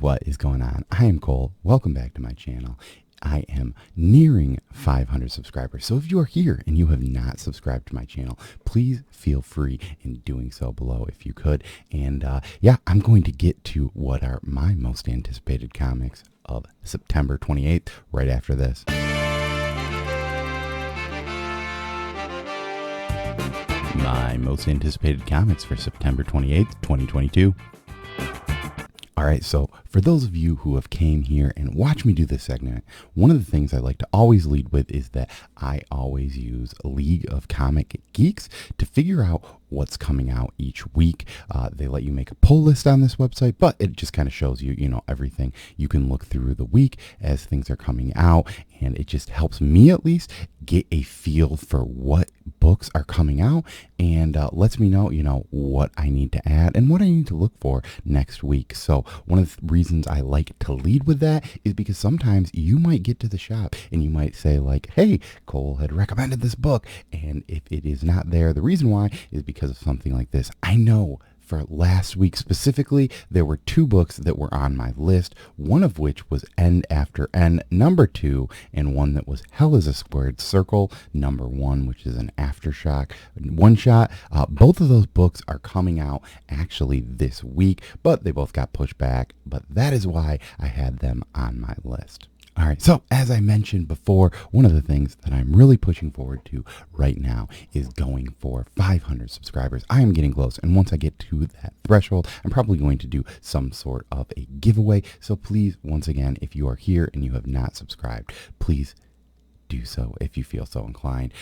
What is going on? I am Cole. Welcome back to my channel. I am nearing 500 subscribers. So if you are here and you have not subscribed to my channel, please feel free in doing so below if you could. And yeah, I'm going to get to what are my most anticipated comics of September 28th right after this. My most anticipated comics for September 28th, 2022. All right, so for those of you who have came here and watched me do this segment, one of the things I like to always lead with is that I always use a League of Comic Geeks to figure out what's coming out each week. They let you make a pull list on this website, but it just kind of shows you, everything. You can look through the week as things are coming out, and it just helps me at least get a feel for what books are coming out and lets me know, what I need to add and what I need to look for next week. So one of the reasons I like to lead with that is because sometimes you might get to the shop and you might say like, hey, Cole had recommended this book. And if it is not there, the reason why is because of something like this. I know for last week specifically, there were two books that were on my list, one of which was End After End #2, and one that was Hell is a Squared Circle #1, which is an Aftershock one-shot. Both of those books are coming out actually this week, but they both got pushed back, but that is why I had them on my list. All right, so as I mentioned before, one of the things that I'm really pushing forward to right now is going for 500 subscribers. I am getting close, and once I get to that threshold, I'm probably going to do some sort of a giveaway. So please, once again, if you are here and you have not subscribed, please do so if you feel so inclined.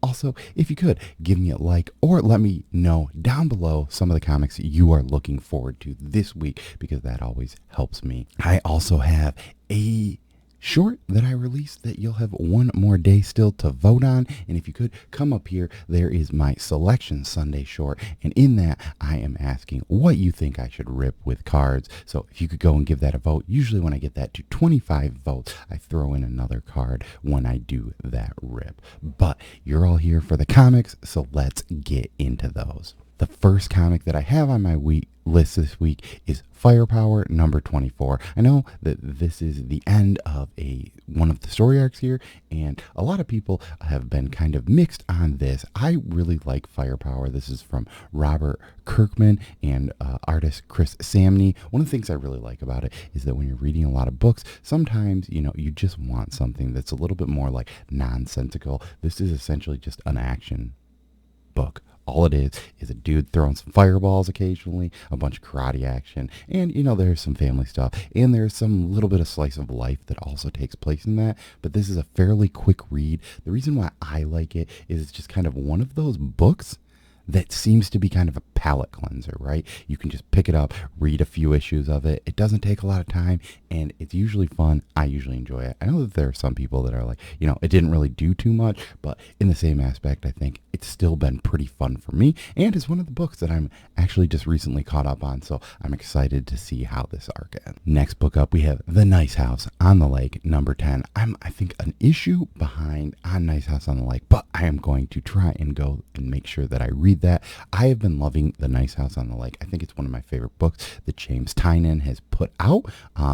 Also, if you could, give me a like or let me know down below some of the comics you are looking forward to this week, because that always helps me. I also have a short that I released that you'll have one more day still to vote on. And if you could come up here, there is my Selection Sunday short. And in that, I am asking what you think I should rip with cards. So if you could go and give that a vote. Usually when I get that to 25 votes, I throw in another card when I do that rip. But you're all here for the comics, so let's get into those. The first comic that I have on my list this week is Firepower #24. I know that this is the end of one of the story arcs here, and a lot of people have been kind of mixed on this. I really like Firepower. This is from Robert Kirkman and artist Chris Samney. One of the things I really like about it is that when you're reading a lot of books, sometimes, you just want something that's a little bit more like nonsensical. This is essentially just an action book. All it is a dude throwing some fireballs occasionally, a bunch of karate action, and, there's some family stuff, and there's some little bit of slice of life that also takes place in that, but this is a fairly quick read. The reason why I like it is it's just kind of one of those books that seems to be kind of a palate cleanser, right? You can just pick it up, read a few issues of it. It doesn't take a lot of time, and it's usually fun. I usually enjoy it. I know that there are some people that are like, it didn't really do too much, but in the same aspect, I think it's still been pretty fun for me, and it's one of the books that I'm actually just recently caught up on, so I'm excited to see how this arc ends. Next book up, we have The Nice House on the Lake #10. I'm, I think, an issue behind on Nice House on the Lake, but I am going to try and go and make sure that I read that. I have been loving The Nice House on the Lake. I think it's one of my favorite books that James Tynion has put out.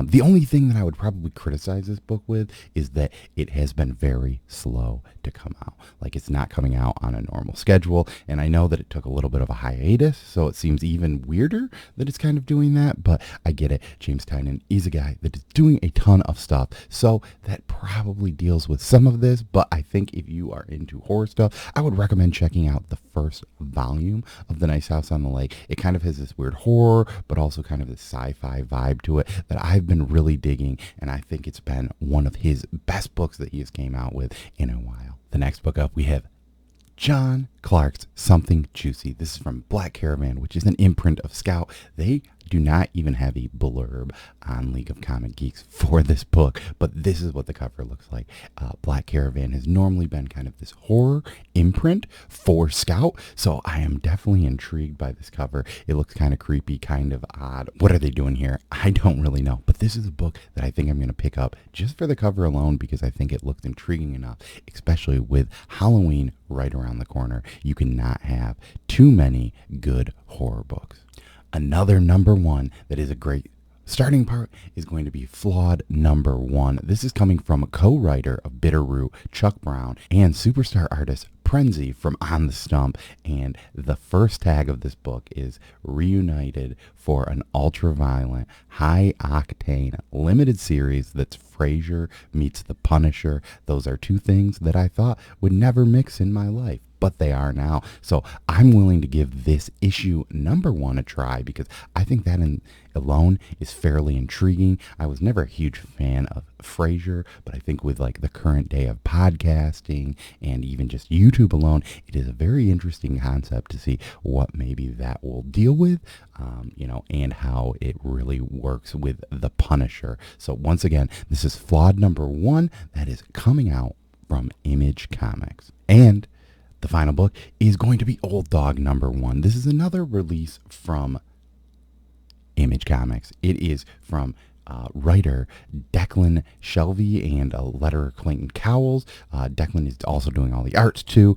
The only thing that I would probably criticize this book with is that it has been very slow to come out. Like, it's not coming out on a normal schedule, and I know that it took a little bit of a hiatus, so it seems even weirder that it's kind of doing that, but I get it. James Tynion is a guy that is doing a ton of stuff, so that probably deals with some of this, but I think if you are into horror stuff, I would recommend checking out the first volume of The Nice House on the Lake. It kind of has this weird horror, but also kind of this sci-fi vibe to it that I've been really digging, and I think it's been one of his best books that he has came out with in a while. The next book up, we have John Clark's Something Juicy. This is from Black Caravan, which is an imprint of Scout. They do not even have a blurb on League of Comic Geeks for this book, but this is what the cover looks like. Black Caravan has normally been kind of this horror imprint for Scout, so I am definitely intrigued by this cover. It looks kind of creepy, kind of odd. What are they doing here? I don't really know, but this is a book that I think I'm going to pick up just for the cover alone, because I think it looks intriguing enough, especially with Halloween right around the corner. You cannot have too many good horror books. Another #1 that is a great starting part is going to be flawed number one. This is coming from a co-writer of Bitterroot, Chuck Brown, and superstar artist Prenzy from On the Stump. And the first tag of this book is reunited for an ultra-violent, high-octane limited series that's Frasier meets The Punisher. Those are two things that I thought would never mix in my life, but they are now. So I'm willing to give this issue number one a try because I think that alone is fairly intriguing. I was never a huge fan of Frasier, but I think with like the current day of podcasting and even just YouTube alone, it is a very interesting concept to see what maybe that will deal with, and how it really works with The Punisher. So once again, this is Flawed number one that is coming out from Image Comics. And the final book is going to be Old Dog number one. This is another release from Image Comics. It is from writer Declan Shelvey and letterer Clayton Cowles. Declan is also doing all the art too.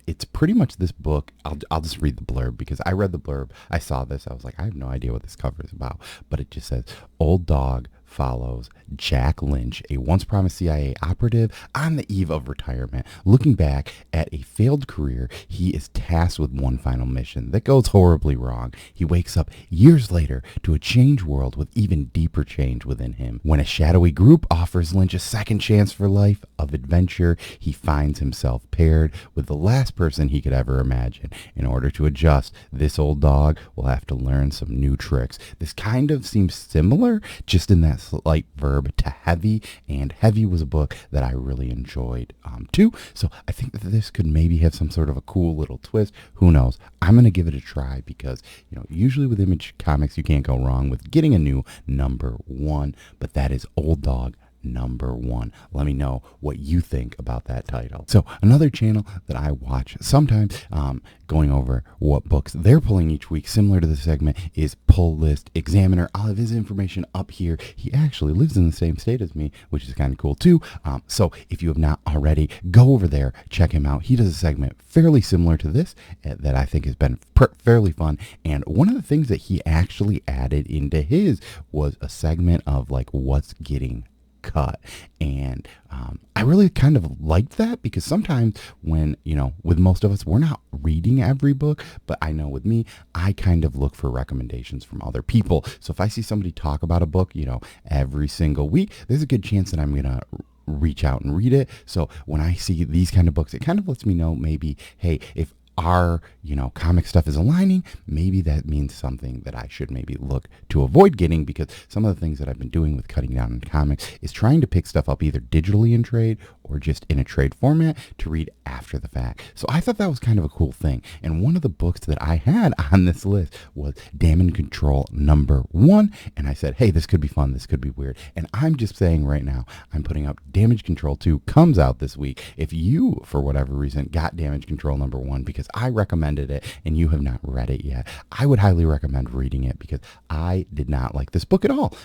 It's pretty much this book. I'll just read the blurb because I read the blurb. I saw this. I was like, I have no idea what this cover is about. But it just says, Old Dog follows Jack Lynch, a once promised CIA operative on the eve of retirement. Looking back at a failed career, he is tasked with one final mission that goes horribly wrong. He wakes up years later to a changed world with even deeper change within him. When a shadowy group offers Lynch a second chance for life of adventure, he finds himself paired with the last person he could ever imagine. In order to adjust, this old dog will have to learn some new tricks. This kind of seems similar, just in that slight verb, to Heavy, and Heavy was a book that I really enjoyed too. So I think that this could maybe have some sort of a cool little twist. Who knows? I'm going to give it a try because, usually with Image Comics, you can't go wrong with getting a new number one, but that is Old Dog number one. Let me know what you think about that title. So another channel that I watch sometimes, going over what books they're pulling each week, similar to this segment, is Pull List Examiner. I'll have his information up here. He actually lives in the same state as me, which is kind of cool too. So if you have not already, go over there, check him out. He does a segment fairly similar to this that I think has been fairly fun. And one of the things that he actually added into his was a segment of like what's getting cut. And I really kind of liked that because sometimes when, with most of us, we're not reading every book, but I know with me, I kind of look for recommendations from other people. So if I see somebody talk about a book, every single week, there's a good chance that I'm going to reach out and read it. So when I see these kind of books, it kind of lets me know maybe, hey, if our, comic stuff is aligning, maybe that means something that I should maybe look to avoid getting, because some of the things that I've been doing with cutting down on comics is trying to pick stuff up either digitally in trade or just in a trade format to read after the fact. So I thought that was kind of a cool thing. And one of the books that I had on this list was Damage Control number one. And I said, hey, this could be fun. This could be weird. And I'm just saying right now, I'm putting up Damage Control 2 comes out this week. If you, for whatever reason, got Damage Control number one because I recommended it and you have not read it yet, I would highly recommend reading it because I did not like this book at all.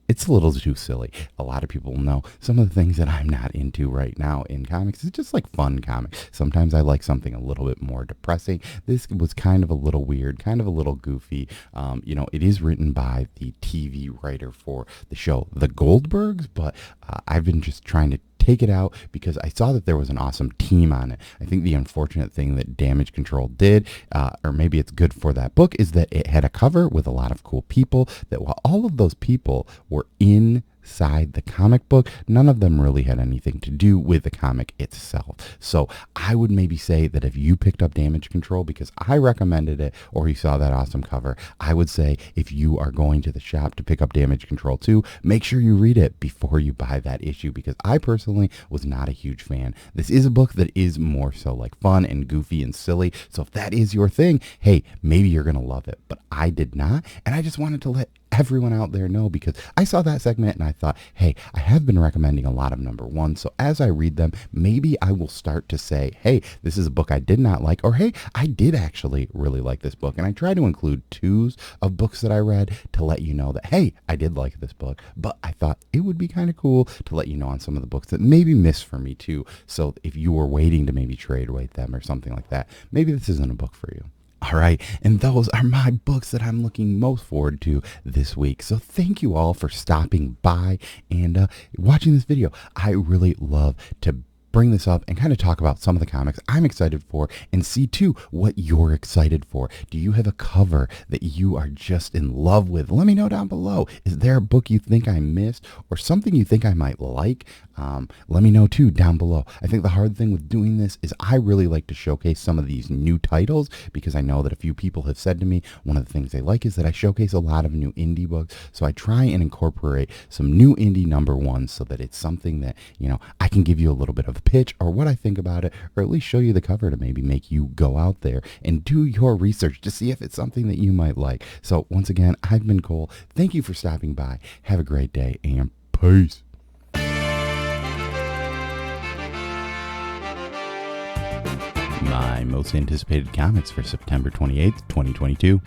It's a little too silly. A lot of people know some of the things that I'm not into right now in comics. It's just like fun comics. Sometimes I like something a little bit more depressing. This was kind of a little weird, kind of a little goofy. It is written by the TV writer for the show The Goldbergs, but I've been just trying to take it out because I saw that there was an awesome team on it. I think the unfortunate thing that Damage Control did, or maybe it's good for that book, is that it had a cover with a lot of cool people that while all of those people were inside the comic book, none of them really had anything to do with the comic itself. So I would maybe say that if you picked up Damage Control because I recommended it or you saw that awesome cover, I would say if you are going to the shop to pick up Damage Control 2, make sure you read it before you buy that issue, because I personally was not a huge fan. This is a book that is more so like fun and goofy and silly. So if that is your thing, hey, maybe you're going to love it. But I did not. And I just wanted to let everyone out there know, because I saw that segment and I thought, hey, I have been recommending a lot of number one, so as I read them, maybe I will start to say, hey, this is a book I did not like, or hey, I did actually really like this book. And I try to include twos of books that I read to let you know that, hey, I did like this book, but I thought it would be kind of cool to let you know on some of the books that maybe missed for me too. So if you were waiting to maybe trade rate them or something like that, maybe this isn't a book for you. All right, and those are my books that I'm looking most forward to this week. So thank you all for stopping by and watching this video. I really love to bring this up and kind of talk about some of the comics I'm excited for and see too what you're excited for. Do you have a cover that you are just in love with? Let me know down below. Is there a book you think I missed or something you think I might like? Let me know too down below. I think the hard thing with doing this is I really like to showcase some of these new titles because I know that a few people have said to me one of the things they like is that I showcase a lot of new indie books. So I try and incorporate some new indie number ones so that it's something that, you know, I can give you a little bit of a pitch or what I think about it, or at least show you the cover to maybe make you go out there and do your research to see if it's something that you might like. So once again, I've been Cole. Thank you for stopping by. Have a great day and peace. My most anticipated comics for September 28th, 2022.